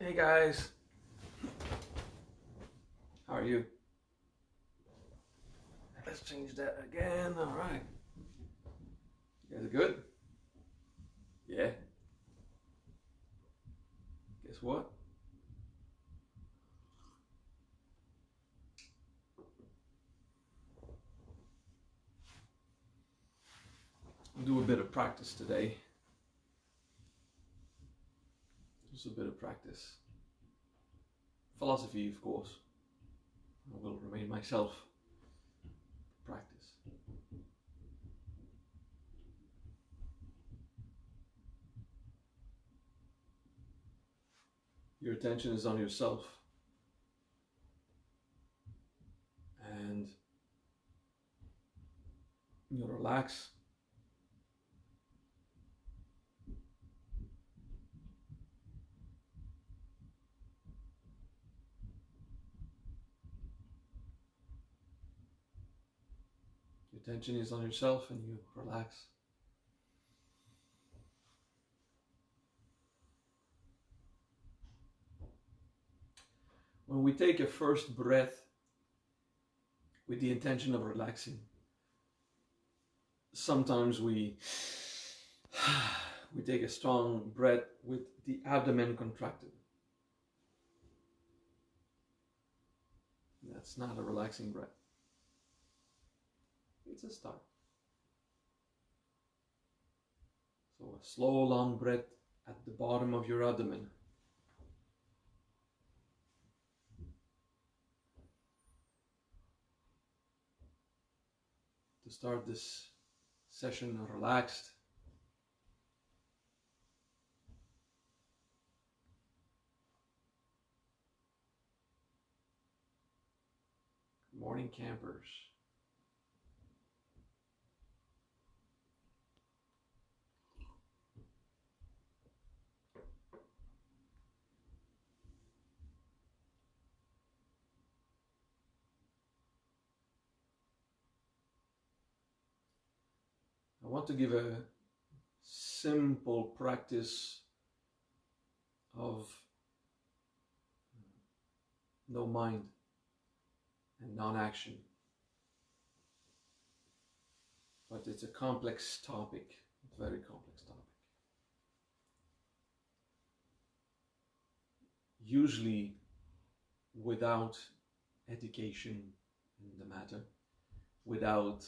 Hey guys, how are you? Let's change that again. All right. You guys good? Yeah. Guess what? I'll do a bit of practice today. Just a bit of practice. Philosophy, of course. I will remain myself. Practice. Your attention is on yourself. And you relax. Your attention is on yourself and you relax. When we take a first breath with the intention of relaxing, sometimes we take a strong breath with the abdomen contracted. That's not a relaxing breath. It's a start. So a slow, long breath at the bottom of your abdomen. To start this session relaxed. Good morning, campers. I want to give a simple practice of no mind and non-action. But it's a complex topic, a very complex topic. Usually without education in the matter, without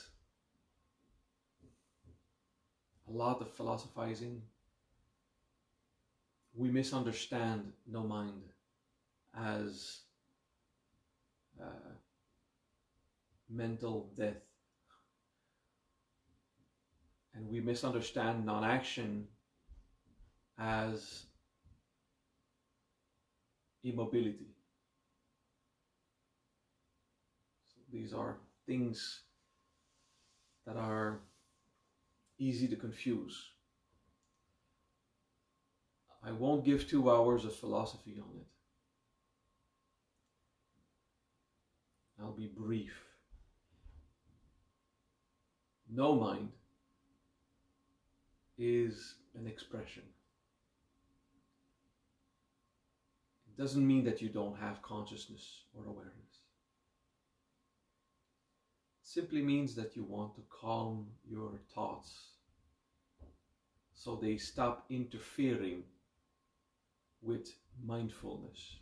a lot of philosophizing, we misunderstand no mind as mental death. And we misunderstand non-action as immobility. So these are things that are easy to confuse. I won't give 2 hours of philosophy on it. I'll be brief. No mind is an expression. It doesn't mean that you don't have consciousness or awareness. It simply means that you want to calm your thoughts so they stop interfering with mindfulness.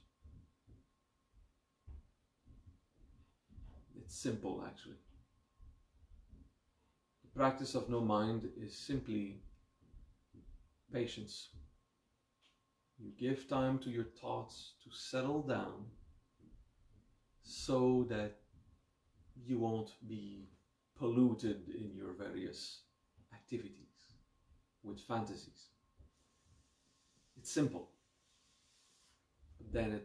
It's simple, actually. The practice of no mind is simply patience. You give time to your thoughts to settle down so that you won't be polluted in your various activities with fantasies. It's simple. But then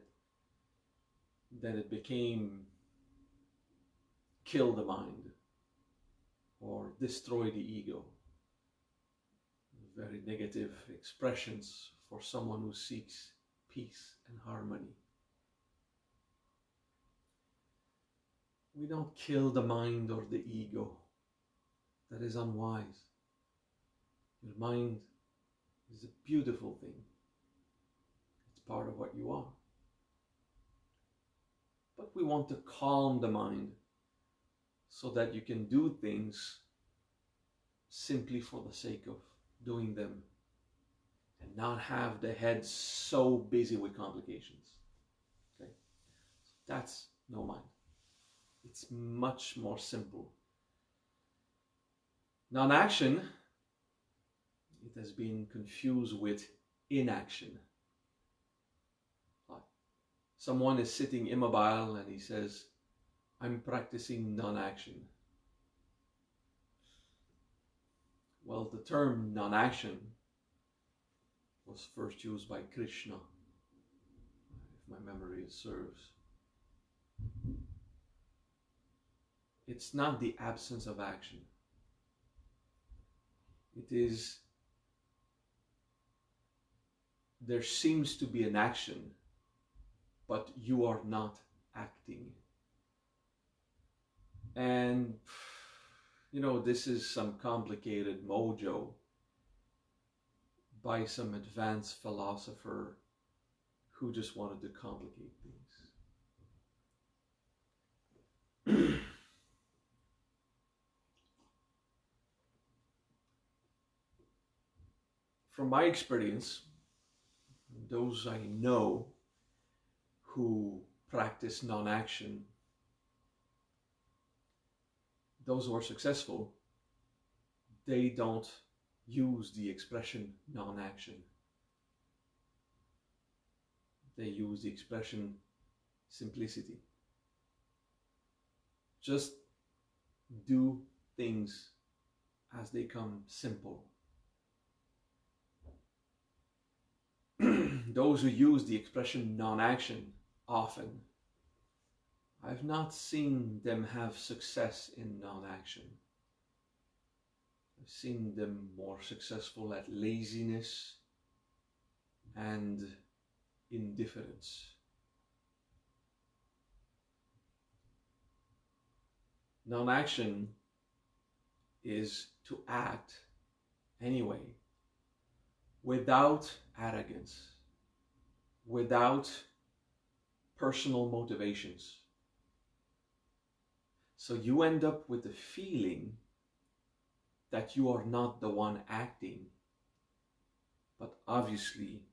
it became kill the mind or destroy the ego. Very negative expressions for someone who seeks peace and harmony. We don't kill the mind or the ego. That is unwise. Your mind is a beautiful thing. It's part of what you are. But we want to calm the mind so that you can do things simply for the sake of doing them and not have the head so busy with complications. Okay? That's no mind. It's much more simple. Non-action, it has been confused with inaction. Like someone is sitting immobile and he says, I'm practicing non-action. Well, the term non-action was first used by Krishna, if my memory serves. It's not the absence of action. It is, there seems to be an action, but you are not acting. And, you know, this is some complicated mojo by some advanced philosopher who just wanted to complicate things. From my experience, those I know who practice non-action, those who are successful, they don't use the expression non-action. They use the expression simplicity. Just do things as they come simple. Those who use the expression non-action often, I've not seen them have success in non-action. I've seen them more successful at laziness and indifference. Non-action is to act anyway, without arrogance, without personal motivations. So you end up with the feeling that you are not the one acting, but obviously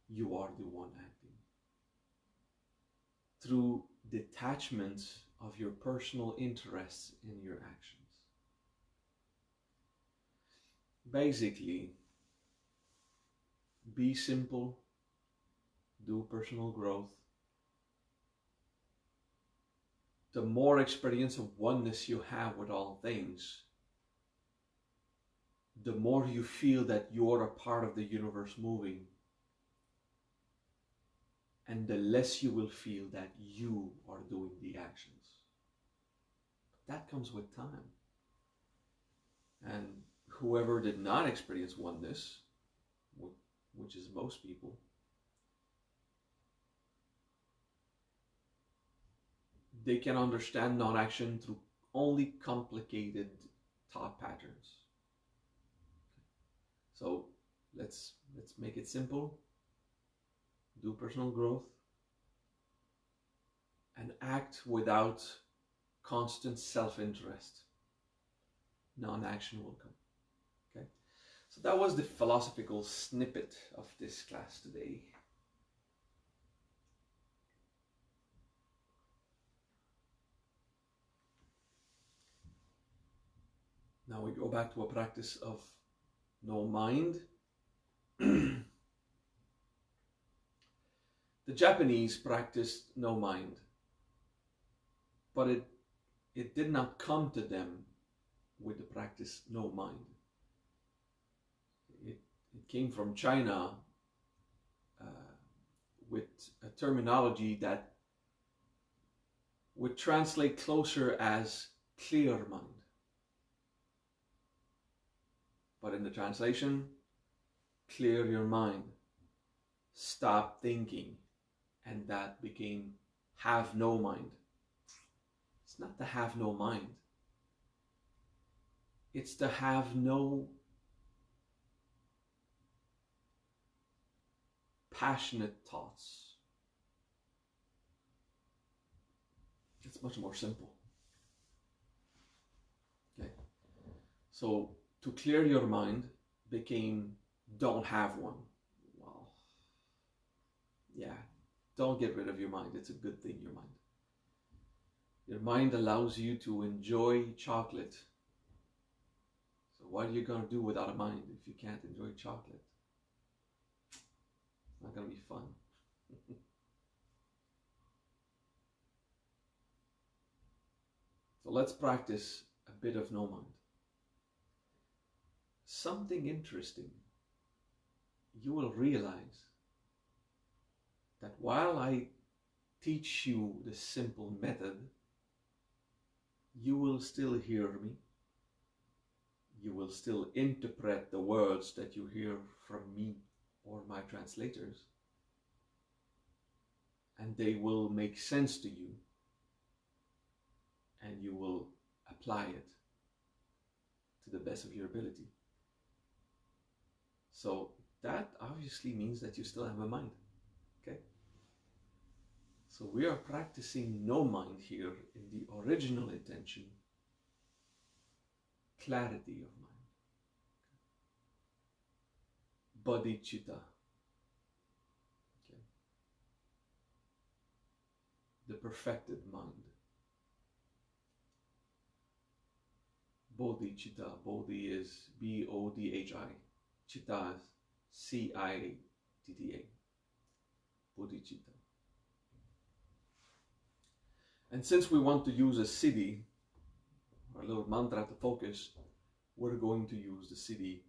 you are the one acting. Through detachment of your personal interests in your actions. Basically, be simple, do personal growth. The more experience of oneness you have with all things, the more you feel that you're a part of the universe moving, and the less you will feel that you are doing the actions. But that comes with time. And whoever did not experience oneness, which is most people, they can understand non-action through only complicated thought patterns. So let's make it simple. Do personal growth and act without constant self-interest. Non-action will come. Okay? So that was the philosophical snippet of this class today. Now we go back to a practice of no mind. The Japanese practiced no mind, but it did not come to them with the practice no mind. It came from China with a terminology that would translate closer as clear mind. But in the translation, clear your mind, stop thinking, and that became have no mind. It's not to have no mind. It's to have no passionate thoughts. It's much more simple. Okay. So to clear your mind became don't have one. Well, yeah, don't get rid of your mind. It's a good thing, your mind. Your mind allows you to enjoy chocolate. So what are you going to do without a mind if you can't enjoy chocolate? It's not going to be fun. So let's practice a bit of no mind. Something interesting. You will realize that while I teach you the simple method, you will still hear me. You will still interpret the words that you hear from me or my translators. And they will make sense to you. And you will apply it to the best of your ability. So that obviously means that you still have a mind. Okay? So we are practicing no mind here in the original intention, clarity of mind. BodhiCitta. Okay. The perfected mind. BodhiCitta. Bodhi is B-O-D-H-I. Citta is C-I-T-T-A. BodhiCitta. And since we want to use a siddhi, or a little mantra to focus, we're going to use the siddhi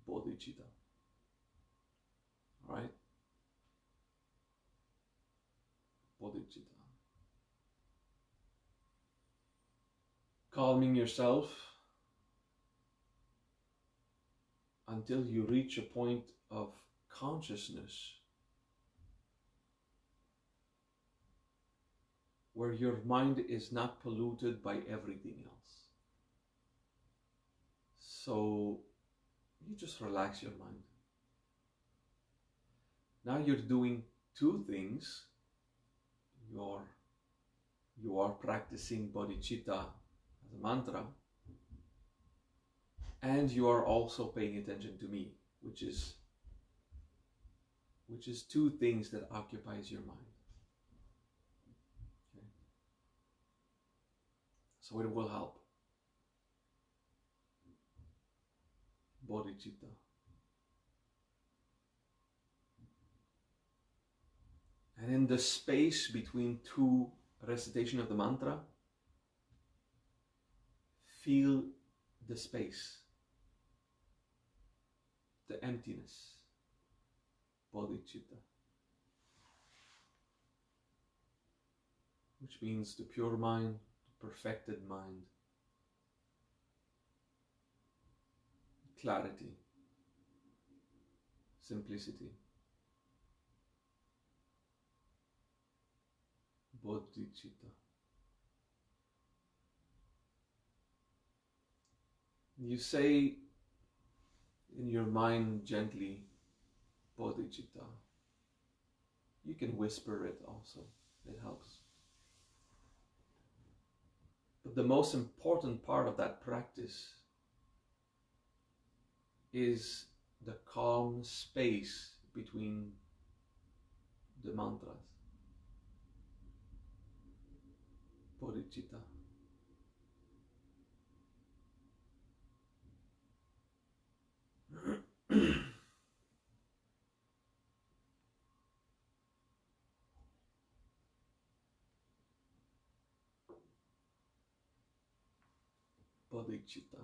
BodhiCitta. Alright? BodhiCitta. Calming yourself until you reach a point of consciousness where your mind is not polluted by everything else. So you just relax your mind. Now you're doing two things. You are practicing BodhiCitta as a mantra, and you are also paying attention to me, which is two things that occupies your mind. Okay. So it will help. BodhiCitta. And in the space between two recitation of the mantra, feel the space, the emptiness, BodhiCitta, which means the pure mind, the perfected mind, clarity, simplicity, BodhiCitta. You say in your mind gently, BodhiCitta. You can whisper it also, it helps. But the most important part of that practice is the calm space between the mantras. BodhiCitta. BodhiCitta.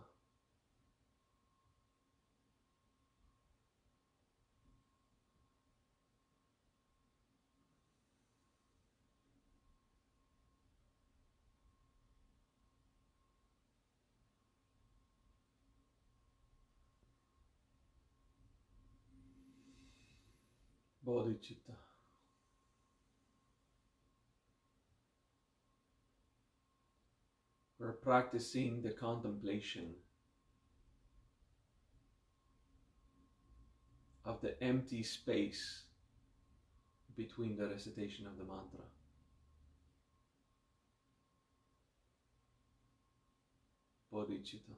BodhiCitta. We're practicing the contemplation of the empty space between the recitation of the mantra. BodhiCitta.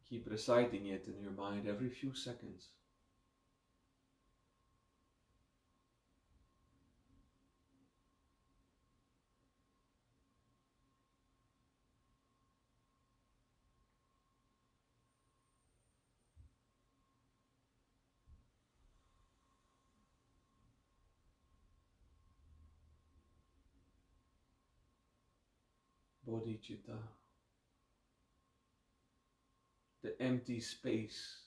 Keep reciting it in your mind every few seconds. BodhiCitta. The empty space.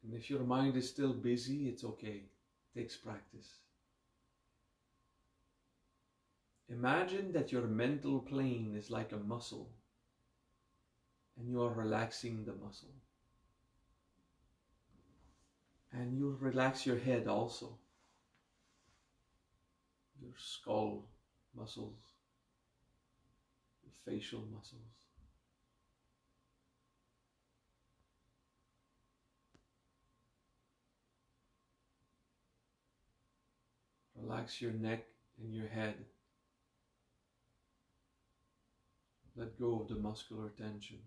And if your mind is still busy, it's okay. It takes practice. Imagine that your mental plane is like a muscle and you are relaxing the muscle. And you relax your head also. Your skull muscles, your facial muscles. Relax your neck and your head. Let go of the muscular tension.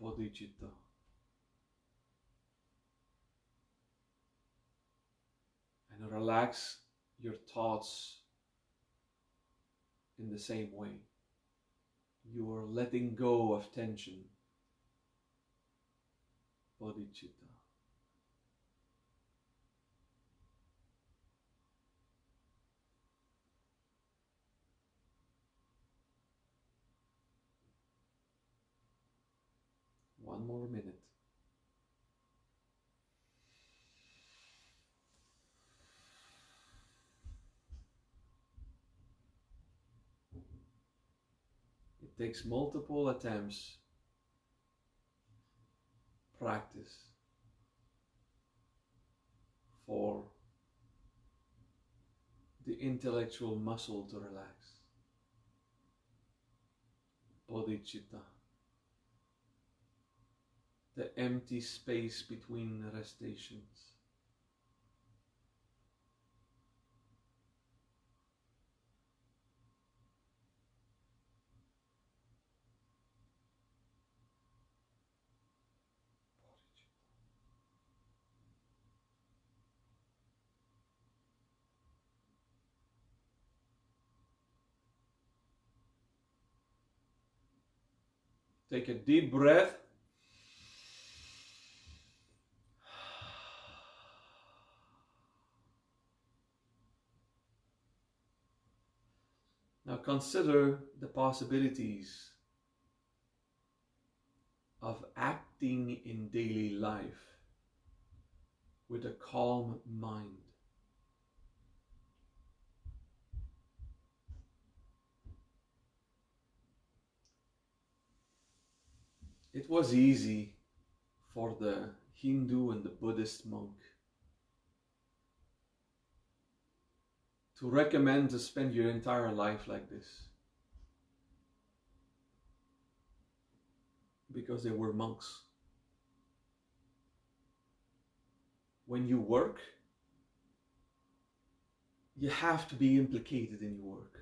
BodhiCitta. And relax your thoughts in the same way. You are letting go of tension. BodhiCitta. One more minute. It takes multiple attempts, practice, for the intellectual muscle to relax. BodhiCitta. The empty space between recitations. Take a deep breath. Now consider the possibilities of acting in daily life with a calm mind. It was easy for the Hindu and the Buddhist monk to recommend to spend your entire life like this, because they were monks. When you work, you have to be implicated in your work.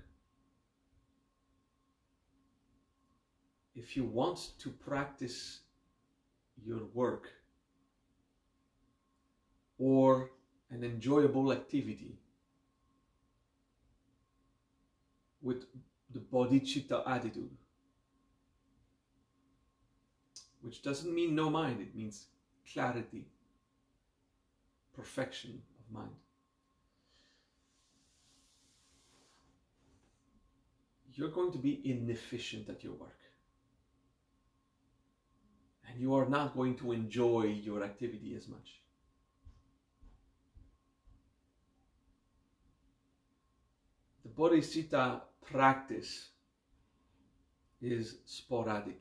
If you want to practice your work or an enjoyable activity with the BodhiCitta attitude, which doesn't mean no mind, it means clarity, perfection of mind. You're going to be inefficient at your work. and you are not going to enjoy your activity as much. The BodhiCitta practice is sporadic.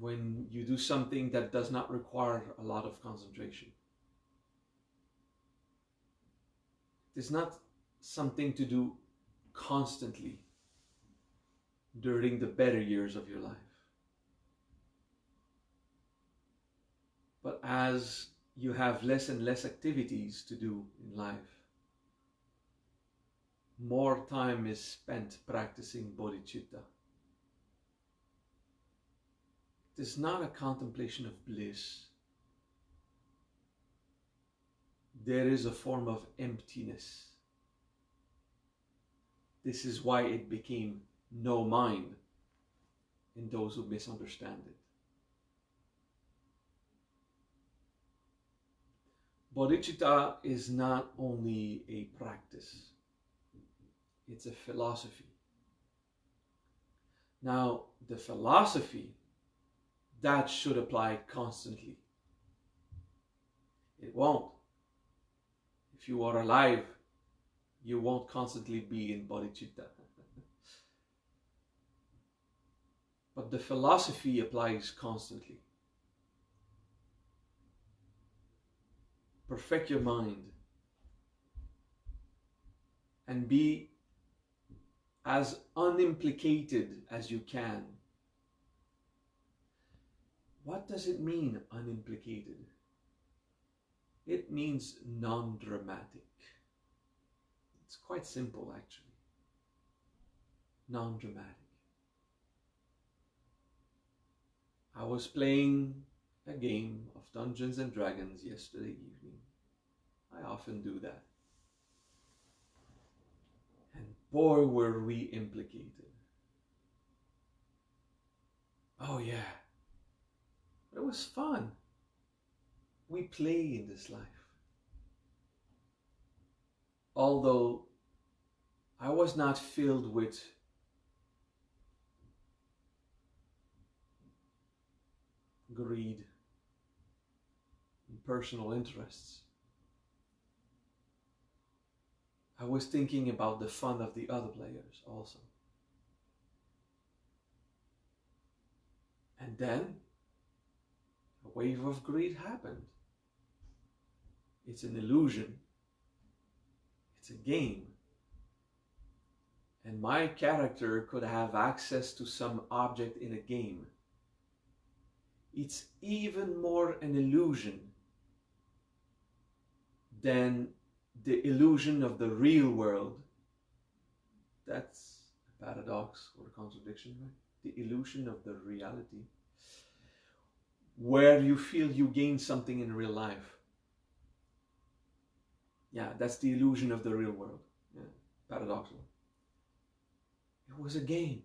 When you do something that does not require a lot of concentration. It's not something to do constantly during the better years of your life. But as you have less and less activities to do in life, more time is spent practicing BodhiCitta. It is not a contemplation of bliss. There is a form of emptiness. This is why it became no mind in those who misunderstand it. BodhiCitta is not only a practice, it's a philosophy. Now, the philosophy, that should apply constantly. It won't. If you are alive, you won't constantly be in BodhiCitta. But the philosophy applies constantly. Perfect your mind and be as unimplicated as you can. What does it mean, unimplicated? It means non-dramatic. It's quite simple, actually. Non-dramatic. I was playing a game of Dungeons and Dragons yesterday evening. I often do that. And boy, were we implicated. Oh yeah. But it was fun. We play in this life. Although I was not filled with greed and personal interests. I was thinking about the fun of the other players also. And then a wave of greed happened. It's an illusion. It's a game. And my character could have access to some object in a game. It's even more an illusion than the illusion of the real world. That's a paradox or a contradiction, right? The illusion of the reality, where you feel you gain something in real life. Yeah, that's the illusion of the real world. Yeah, paradoxical. It was a game.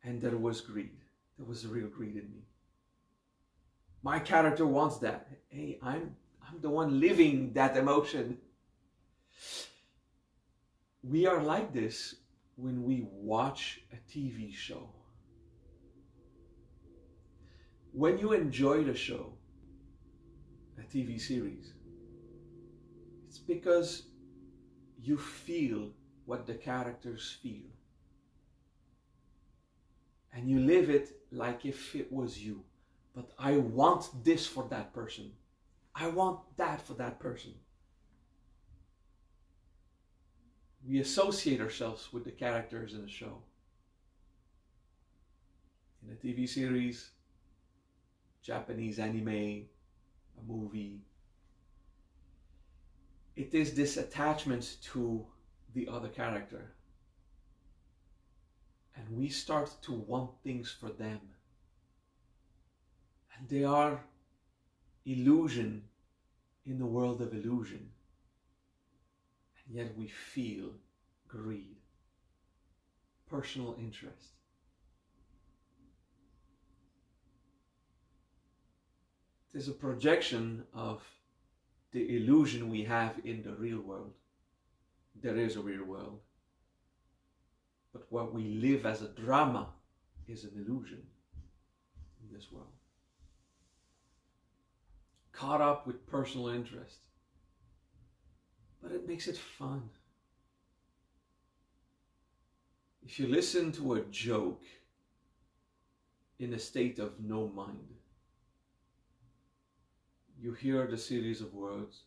And there was greed. There was real greed in me. My character wants that. Hey, I'm the one living that emotion. We are like this when we watch a TV show. When you enjoy the show, a TV series, it's because you feel what the characters feel. And you live it like if it was you. But I want this for that person. I want that for that person. We associate ourselves with the characters in the show. In a TV series, Japanese anime, a movie. It is this attachment to the other character. And we start to want things for them. And they are illusion in the world of illusion. And yet we feel greed, personal interest. It is a projection of the illusion we have in the real world. There is a real world. what we live as a drama is an illusion in this world. Caught up with personal interest. But it makes it fun. If you listen to a joke in a state of no mind, you hear the series of words,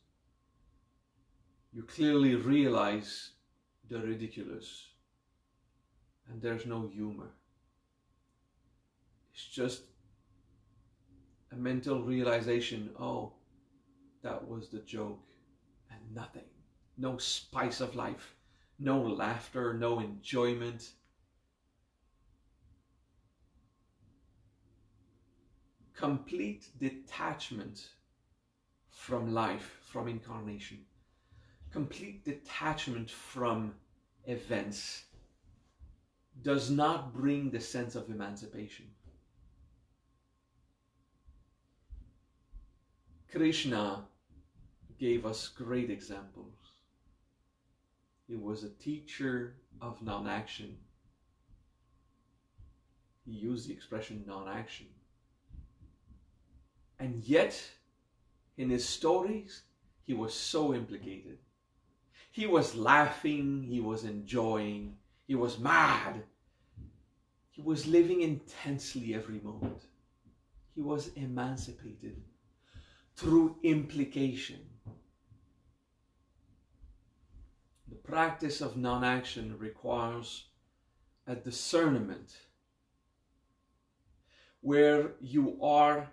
you clearly realize the ridiculous, and there's no humor. It's just a mental realization, oh, that was the joke, and nothing. No spice of life, no laughter, no enjoyment. Complete detachment from life, from incarnation. Complete detachment from events does not bring the sense of emancipation. Krishna gave us great examples. He was a teacher of non-action. He used the expression non-action. And yet, in his stories, he was so implicated. He was laughing, he was enjoying, he was mad. He was living intensely every moment. He was emancipated through implication. The practice of non-action requires a discernment where you are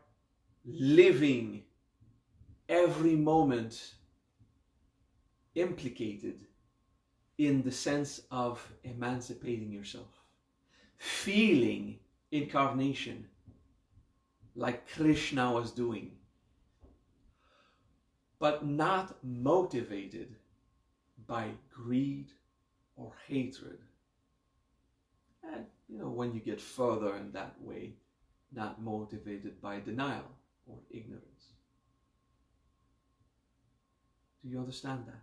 living every moment implicated in the sense of emancipating yourself, feeling incarnation like Krishna was doing, but not motivated by greed or hatred. And when you get further in that way, not motivated by denial or ignorance. Do you understand that?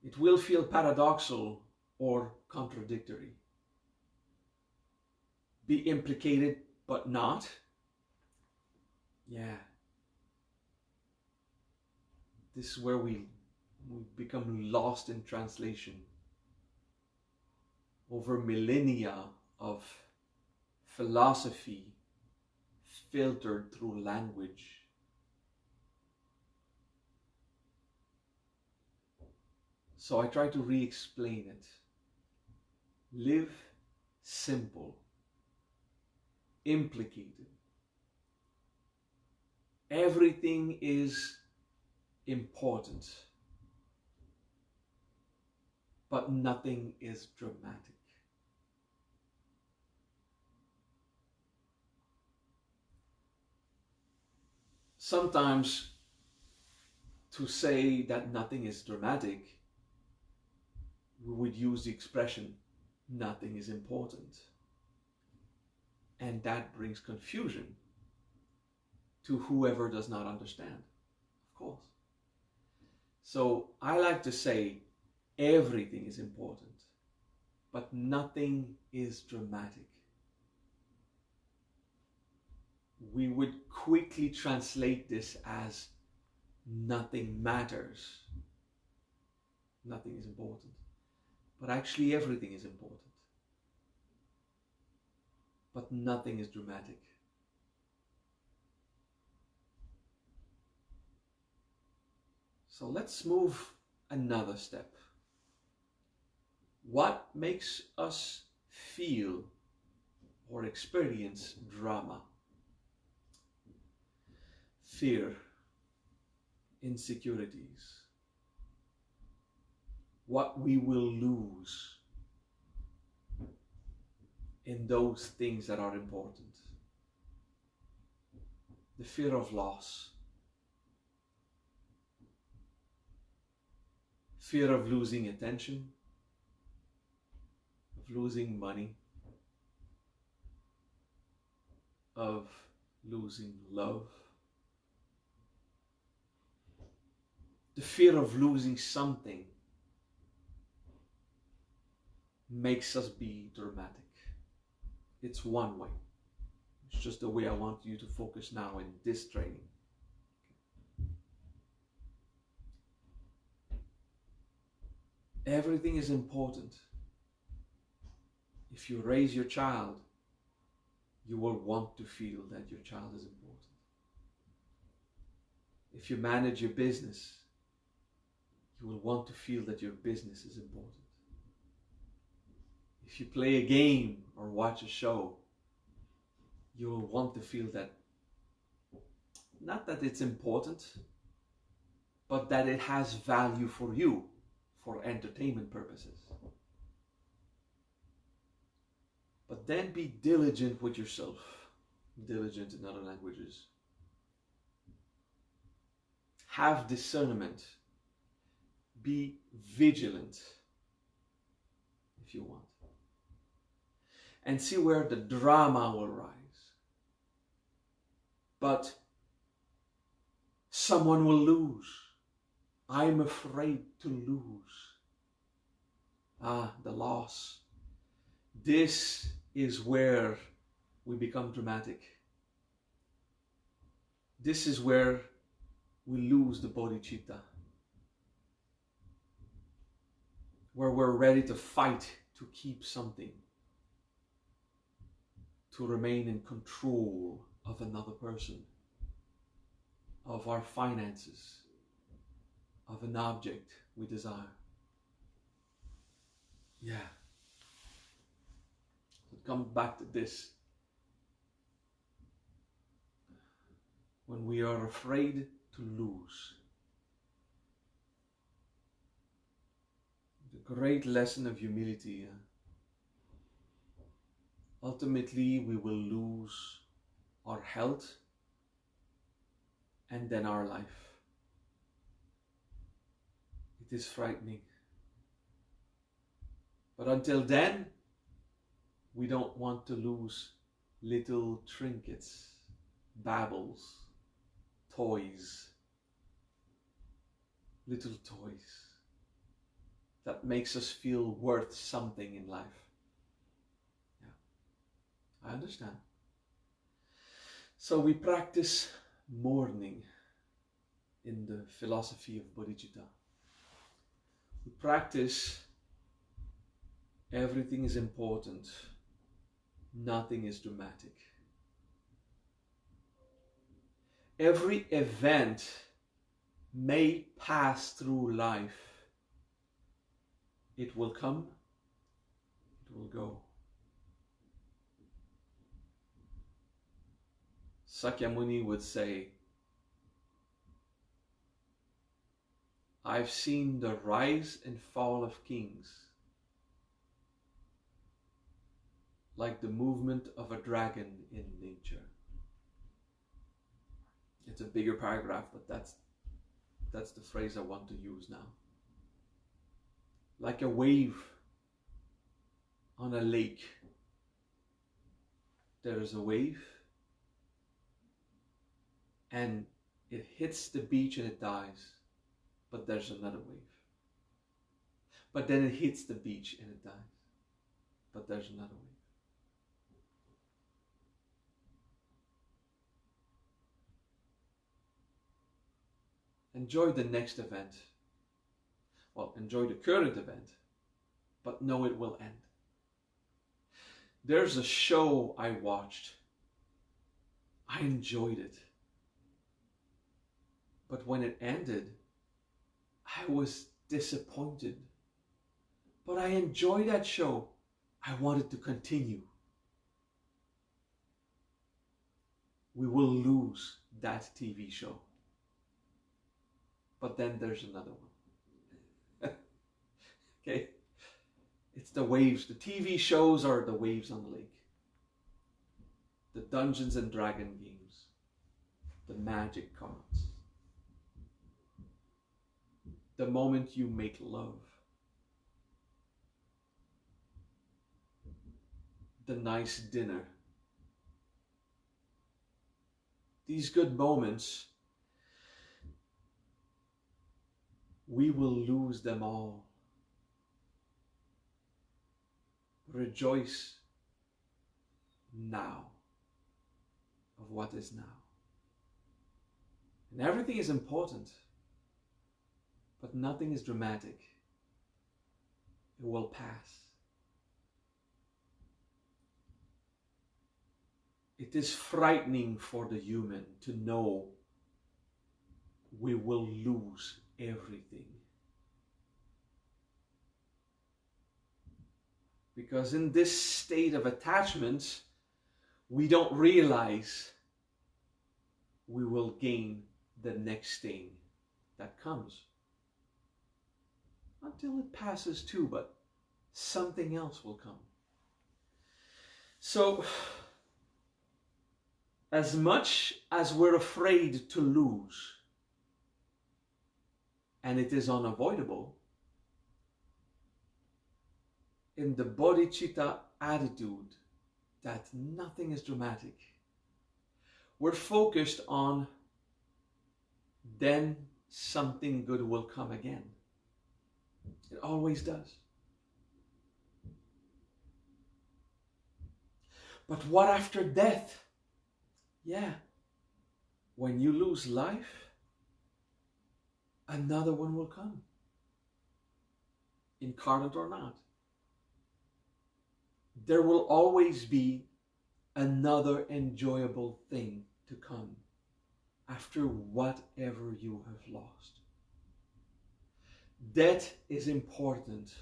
It will feel paradoxical or contradictory. Be implicated but not? Yeah. This is where we become lost in translation. Over millennia of philosophy filtered through language. So I try to re-explain it. Live simple, implicated. Everything is important, but nothing is dramatic. Sometimes to say that nothing is dramatic, we would use the expression, nothing is important. And that brings confusion to whoever does not understand, of course. So I like to say everything is important, but nothing is dramatic. We would quickly translate this as nothing matters. Nothing is important. But actually everything is important. But nothing is dramatic. So let's move another step. What makes us feel or experience drama? Fear, insecurities, what we will lose in those things that are important. The fear of loss, fear of losing attention, of losing money, of losing love, the fear of losing something makes us be dramatic. It's one way. It's just the way I want you to focus now in this training. Everything is important. If you raise your child, you will want to feel that your child is important. If you manage your business, you will want to feel that your business is important. If you play a game or watch a show, you will want to feel that, not that it's important, but that it has value for you, for entertainment purposes. But then be diligent with yourself. Diligent in other languages. Have discernment. Be vigilant, if you want. And see where the drama will rise. But someone will lose. I'm afraid to lose. The loss. This is where we become dramatic. This is where we lose the BodhiCitta. Where we're ready to fight to keep something. To remain in control of another person. Of our finances. Of an object we desire. Yeah. It comes back to this. When we are afraid to lose. The great lesson of humility. Ultimately, we will lose our health and then our life. It is frightening. But until then, we don't want to lose little trinkets, baubles, toys, little toys that makes us feel worth something in life. Yeah, I understand. So we practice mourning in the philosophy of BodhiCitta. We practice everything is important, nothing is dramatic. Every event may pass through life. It will come, it will go. Sakyamuni would say, I've seen the rise and fall of kings like the movement of a dragon in nature. It's a bigger paragraph, but that's the phrase I want to use now. Like a wave on a lake. There is a wave and it hits the beach and it dies. But there's another wave. But then it hits the beach and it dies. But there's another wave. Enjoy the next event. Well, enjoy the current event, but know it will end. There's a show I watched. I enjoyed it. But when it ended, I was disappointed. But I enjoyed that show. I wanted to continue. We will lose that TV show. But then there's another one. Okay? It's the waves. The TV shows are the waves on the lake. The Dungeons and Dragon games. The magic cards. The moment you make love. The nice dinner. These good moments, we will lose them all. rejoice now of what is now. And everything is important, but nothing is dramatic. It will pass. It is frightening for the human to know we will lose everything. Because in this state of attachment, we don't realize we will gain the next thing that comes. Until it passes too, but something else will come. So, as much as we're afraid to lose, and it is unavoidable, in the BodhiCitta attitude that nothing is dramatic, we're focused on then something good will come again. It always does. But what after death? Yeah, when you lose life, another one will come, incarnate or not. There will always be another enjoyable thing to come after whatever you have lost. Death is important.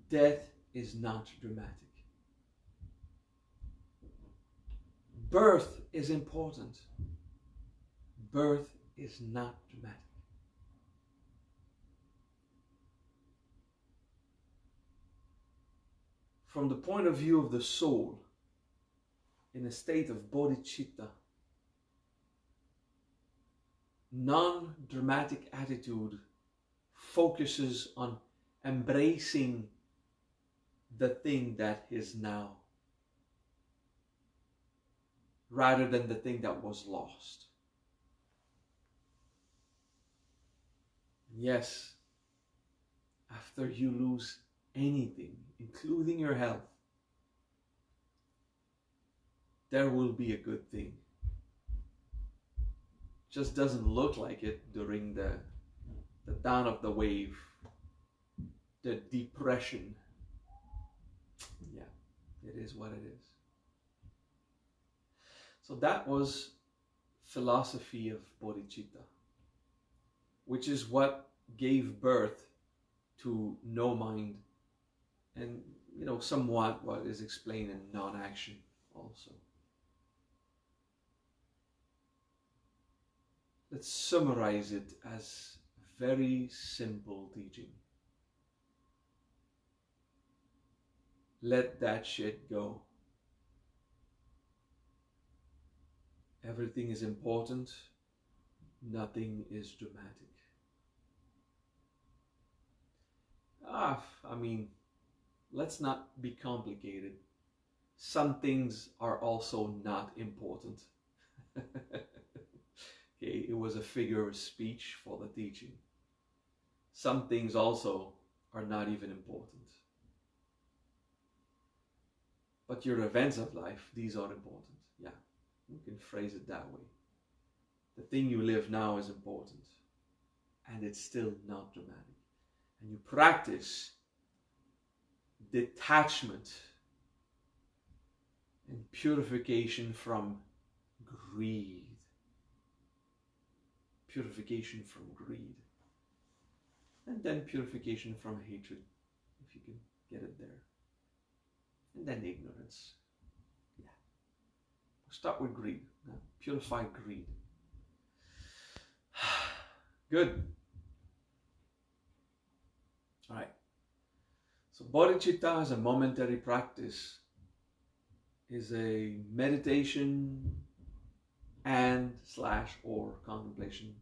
Death is not dramatic. Birth is important. Birth is not dramatic. From the point of view of the soul, in a state of BodhiCitta, non-dramatic attitude focuses on embracing the thing that is now, rather than the thing that was lost. Yes, after you lose anything, including your health, there will be a good thing. Just doesn't look like it during the down of the wave, the depression. Yeah, it is what it is. So that was philosophy of BodhiCitta, which is what gave birth to no mind, and somewhat what is explained in non-action also. Let's summarize it as very simple teaching. Let that shit go. Everything is important. Nothing is dramatic. Let's not be complicated. Some things are also not important. Okay, it was a figure of speech for the teaching. Some things also are not even important. But your events of life, these are important. Yeah, you can phrase it that way. The thing you live now is important, and it's still not dramatic. And you practice detachment and purification from greed. Purification from greed. And then purification from hatred, if you can get it there. And then ignorance. Yeah. We'll start with greed. Now, purify greed. Good. All right. So BodhiCitta as a momentary practice is a meditation and / or contemplation.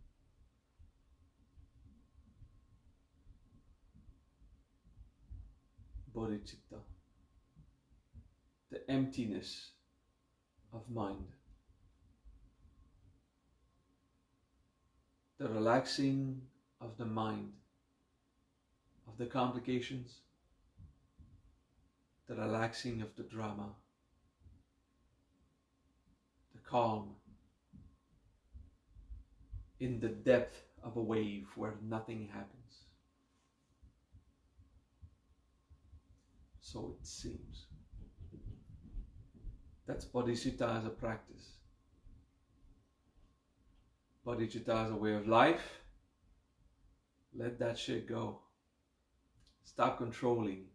BodhiCitta. The emptiness of mind. The relaxing of the mind, of the complications, the relaxing of the drama, the calm in the depth of a wave where nothing happens. So it seems. That's BodhiCitta as a practice. BodhiCitta as a way of life. Let that shit go. Stop controlling.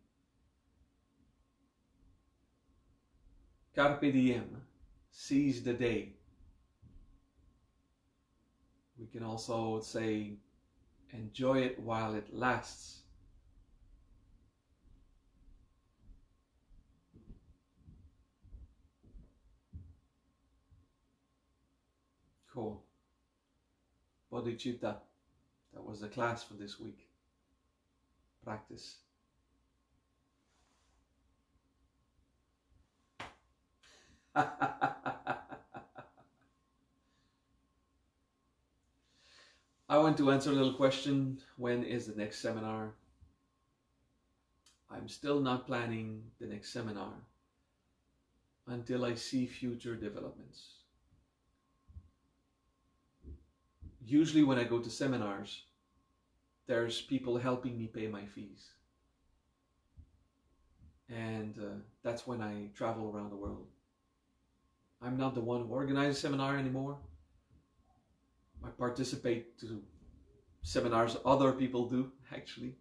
Carpe diem. Seize the day. We can also say, enjoy it while it lasts. Cool. BodhiCitta. That was the class for this week. Practice. I want to answer a little question. When is the next seminar? I'm still not planning the next seminar until I see future developments. Usually when I go to seminars, there's people helping me pay my fees. And that's when I travel around the world. I'm not the one who organizes a seminar anymore. I participate to seminars other people do, actually.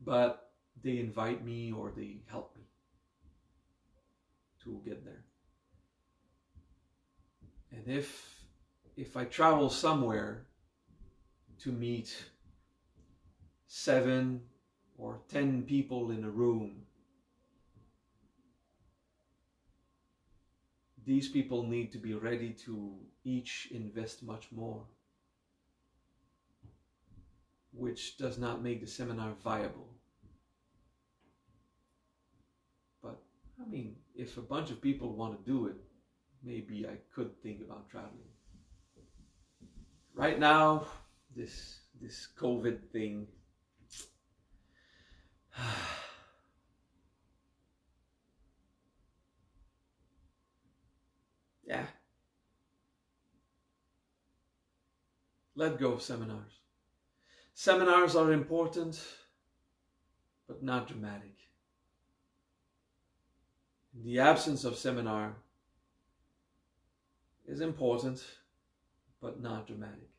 But they invite me or they help me to get there. And if I travel somewhere to meet 7 or 10 people in a room, these people need to be ready to each invest much more, which does not make the seminar viable. But I mean, if a bunch of people want to do it, maybe I could think about traveling. Right now, this COVID thing, yeah. Let go of seminars. Seminars are important, but not dramatic. The absence of seminar is important, but not dramatic.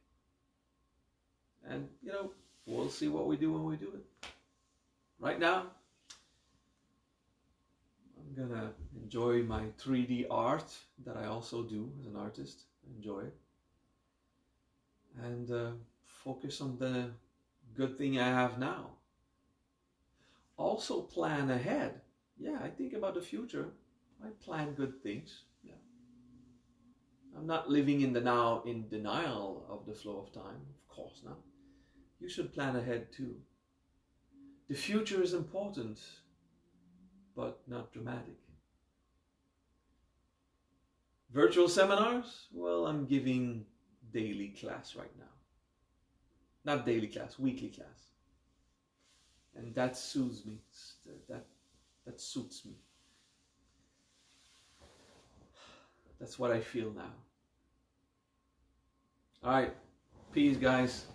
And, we'll see what we do when we do it. Right now, I'm gonna enjoy my 3D art that I also do as an artist. Enjoy it. And focus on the good thing I have now. Also plan ahead. Yeah, I think about the future. I plan good things. Yeah. I'm not living in the now in denial of the flow of time. Of course not. You should plan ahead too. The future is important, but not dramatic. Virtual seminars? Well, I'm giving daily class right now. Not daily class, weekly class. And that suits me. That suits me. That's what I feel now. All right. Peace, guys.